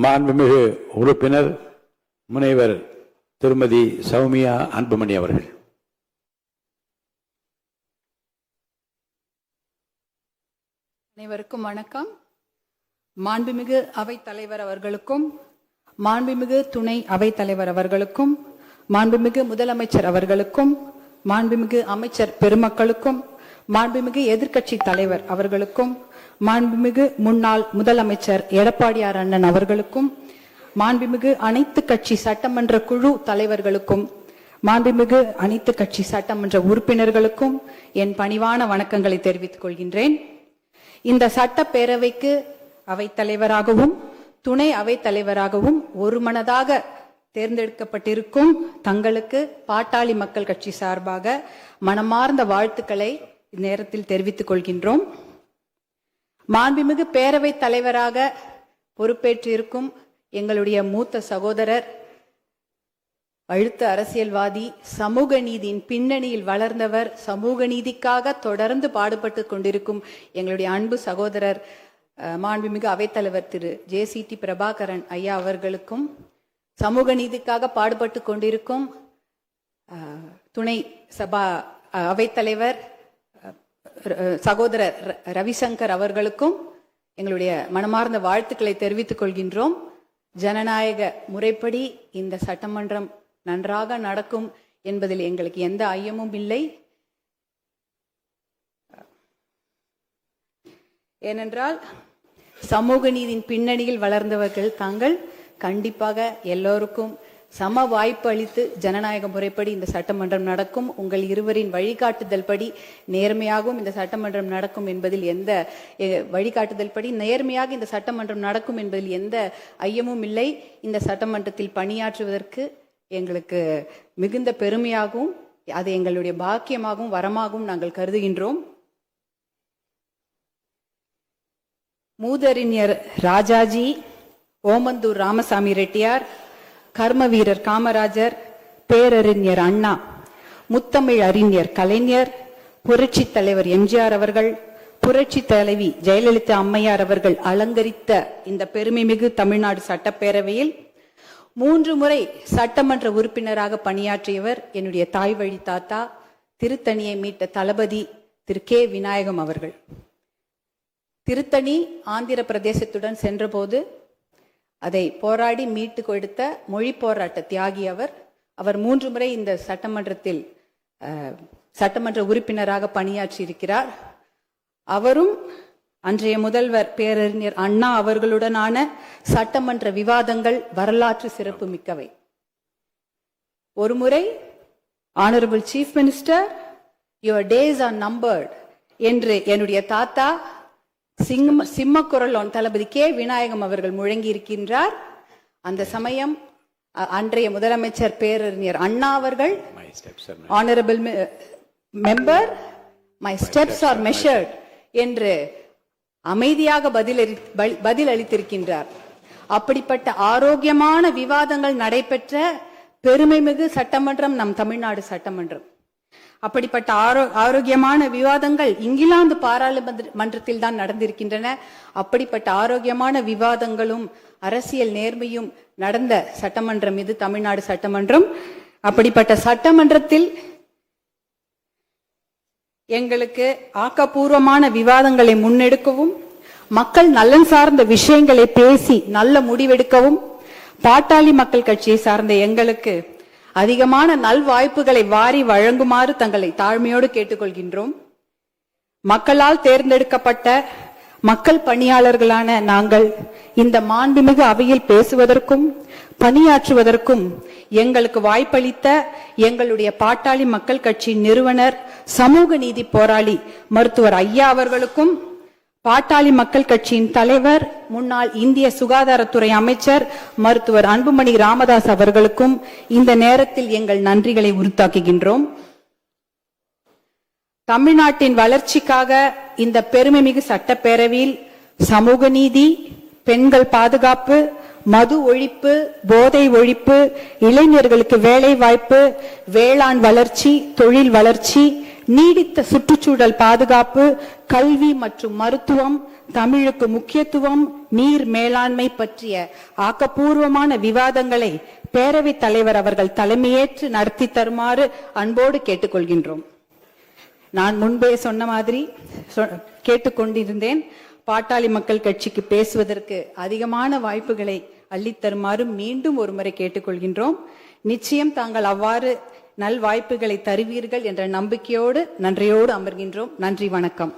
மாண்புமிகு உறுப்பினர் முனைவர் திருமதி சௌமியா அன்புமணி அவர்கள். அனைவருக்கும் வணக்கம். மாண்புமிகு அவைத் தலைவர் அவர்களுக்கும், மாண்புமிகு துணை அவைத் தலைவர் அவர்களுக்கும், மாண்புமிகு முதலமைச்சர் அவர்களுக்கும், மாண்புமிகு அமைச்சர் பெருமக்களுக்கும், மாண்புமிகு எதிர்க்கட்சி தலைவர் அவர்களுக்கும், மாண்புமிகு முன்னாள் முதலமைச்சர் எடப்பாடியார் அண்ணன் அவர்களுக்கும், மாண்புமிகு அனைத்து கட்சி சட்டமன்ற குழு தலைவர்களுக்கும், மாண்புமிகு அனைத்து கட்சி சட்டமன்ற உறுப்பினர்களுக்கும் என் பணிவான வணக்கங்களை தெரிவித்துக் கொள்கின்றேன். இந்த சட்டப்பேரவைக்கு அவைத்தலைவராகவும் துணை அவைத்தலைவராகவும் ஒருமனதாக தேர்ந்தெடுக்கப்பட்டிருக்கும் தங்களுக்கு பாட்டாளி மக்கள் கட்சி சார்பாக மனமார்ந்த வாழ்த்துக்களை இந்நேரத்தில் தெரிவித்துக் கொள்கின்றோம். மாண்புமிகு பேரவைத் தலைவராக பொறுப்பேற்றிருக்கும் எங்களுடைய மூத்த சகோதரர், அழுத்த அரசியல்வாதி, சமூக நீதியின் பின்னணியில் வளர்ந்தவர், சமூக நீதிக்காக தொடர்ந்து பாடுபட்டு கொண்டிருக்கும் எங்களுடைய அன்பு சகோதரர் மாண்புமிகு அவைத்தலைவர் திரு JCT பிரபாகரன் ஐயா அவர்களுக்கும், சமூக நீதிக்காக பாடுபட்டு கொண்டிருக்கும் துணை சபா அவைத்தலைவர் சகோதரர் ரவிசங்கர் அவர்களுக்கும் எங்களுடைய மனமார்ந்த வாழ்த்துக்களை தெரிவித்துக் கொள்கின்றோம். ஜனநாயக முறைப்படி இந்த சட்டமன்றம் நன்றாக நடக்கும் என்பதில் எங்களுக்கு எந்த ஐயமும் இல்லை. ஏனென்றால் சமூக நீதியின் பின்னணியில் வளர்ந்தவர்கள் தாங்கள் கண்டிப்பாக எல்லோருக்கும் சம வாய்ப்பு அளித்து ஜனநாயக முறைப்படி இந்த சட்டமன்றம் நடக்கும். உங்கள் இருவரின் வழிகாட்டுதல் படி நேர்மையாகவும் இந்த சட்டமன்றம் நடக்கும் என்பதில் எந்த வழிகாட்டுதல் படி நேர்மையாக இந்த சட்டமன்றம் நடக்கும் என்பதில் எந்த ஐயமும் இல்லை. இந்த சட்டமன்றத்தில் பணியாற்றுவதற்கு எங்களுக்கு மிகுந்த பெருமையாகவும் அது எங்களுடைய பாக்கியமாகவும் வரமாகவும் நாங்கள் கருதுகின்றோம். மூதறிஞர் ராஜாஜி, ஓமந்தூர் ராமசாமி ரெட்டியார், கர்ம வீரர் காமராஜர், பேரறிஞர் அண்ணா, முத்தமிழ் அறிஞர் கலைஞர், புரட்சி தலைவர் MGR அவர்கள், புரட்சி தலைவி ஜெயலலிதா அம்மையார் அவர்கள் அலங்கரித்த இந்த பெருமைமிகு தமிழ்நாடு சட்டப்பேரவையில் 3 முறை சட்டமன்ற உறுப்பினராக பணியாற்றியவர் என்னுடைய தாய் வழி தாத்தா, திருத்தணியை மீட்ட தளபதி திரு K விநாயகம் அவர்கள். திருத்தணி ஆந்திர பிரதேசத்துடன் சென்றபோது அதை போராடி மீட்டு கொடுத்த மொழி போராட்ட தியாகி அவர். அவர் 3 முறை இந்த சட்டமன்றத்தில் சட்டமன்ற உறுப்பினராக பணியாற்றி இருக்கிறார். அவரும் அன்றைய முதல்வர் பேரறிஞர் அண்ணா அவர்களுடனான சட்டமன்ற விவாதங்கள் வரலாற்று சிறப்பு மிக்கவை. ஒருமுறை honourable chief minister, your days or numbered என்று என்னுடைய தாத்தா சிம்ம குரலோன் தளபதி K விநாயகம் அவர்கள் முழங்கி இருக்கின்றார். அந்த சமயம் அன்றைய முதலமைச்சர் பேரறிஞர் அண்ணா அவர்கள், honourable member, my steps R measured என்று அமைதியாக பதில் அளித்திருக்கின்றார். அப்படிப்பட்ட ஆரோக்கியமான விவாதங்கள் நடைபெற்ற பெருமைமிகு சட்டமன்றம் நம் தமிழ்நாடு சட்டமன்றம். அப்படிப்பட்ட ஆரோக்கியமான விவாதங்கள் இங்கிலாந்து பாராளுமன்றத்தில் தான் நடந்திருக்கின்றன. அப்படிப்பட்ட ஆரோக்கியமான விவாதங்களும் அரசியல் நேர்மையும் நடந்த சட்டமன்றம் இது தமிழ்நாடு சட்டமன்றம். அப்படிப்பட்ட சட்டமன்றத்தில் எங்களுக்கு ஆக்கப்பூர்வமான விவாதங்களை முன்னெடுக்கவும், மக்கள் நலன் சார்ந்த விஷயங்களை பேசி நல்ல முடிவெடுக்கவும், பாட்டாளி மக்கள் கட்சியை சார்ந்த எங்களுக்கு அதிகமான நல்வாய்ப்புகளை வாரி வழங்குமாறு தங்களை தாழ்மையோடு கேட்டுக்கொள்கின்றோம். மக்களால் தேர்ந்தெடுக்கப்பட்ட மக்கள் பணியாளர்களான நாங்கள் இந்த மாண்புமிகு அவையில் பேசுவதற்கும் பணியாற்றுவதற்கும் எங்களுக்கு வாய்ப்பளித்த எங்களுடைய பாட்டாளி மக்கள் கட்சி நிறுவனர், சமூக நீதி போராளி மருத்துவர் ஐயா அவர்களுக்கும், பாட்டாளி மக்கள் கட்சியின் தலைவர், முன்னாள் இந்திய சுகாதாரத்துறை அமைச்சர் மருத்துவர் அன்புமணி ராமதாஸ் அவர்களுக்கும் இந்த நேரத்தில் எங்கள் நன்றிகளை உரித்தாக்குகின்றோம். தமிழ்நாட்டின் வளர்ச்சிக்காக இந்த பெருமைமிகு சட்டப்பேரவையில் சமூக நீதி, பெண்கள் பாதுகாப்பு, மது ஒழிப்பு, போதை ஒழிப்பு, இளைஞர்களுக்கு வேலை வாய்ப்பு, வேளாண் வளர்ச்சி, தொழில் வளர்ச்சி, நீடித்த சுற்றுச்சூழல் பாதுகாப்பு, கல்வி மற்றும் மருத்துவம், தமிழுக்கு முக்கியத்துவம், நீர் மேலாண்மை பற்றிய ஆக்கப்பூர்வமான விவாதங்களை பேரவைத் தலைவர் அவர்கள் தலைமையேற்று நடத்தி தருமாறு அன்போடு கேட்டுக்கொள்கின்றோம். நான் முன்பே சொன்ன மாதிரி கேட்டுக்கொண்டிருந்தேன். பாட்டாளி மக்கள் கட்சிக்கு பேசுவதற்கு அதிகமான வாய்ப்புகளை அள்ளித்தருமாறு மீண்டும் ஒருமுறை கேட்டுக்கொள்கின்றோம். நிச்சயம் தாங்கள் அவ்வாறு நல் வாய்ப்புகளை தருவீர்கள் என்ற நம்பிக்கையோடு நன்றியோடு அமர்கின்றோம். நன்றி, வணக்கம்.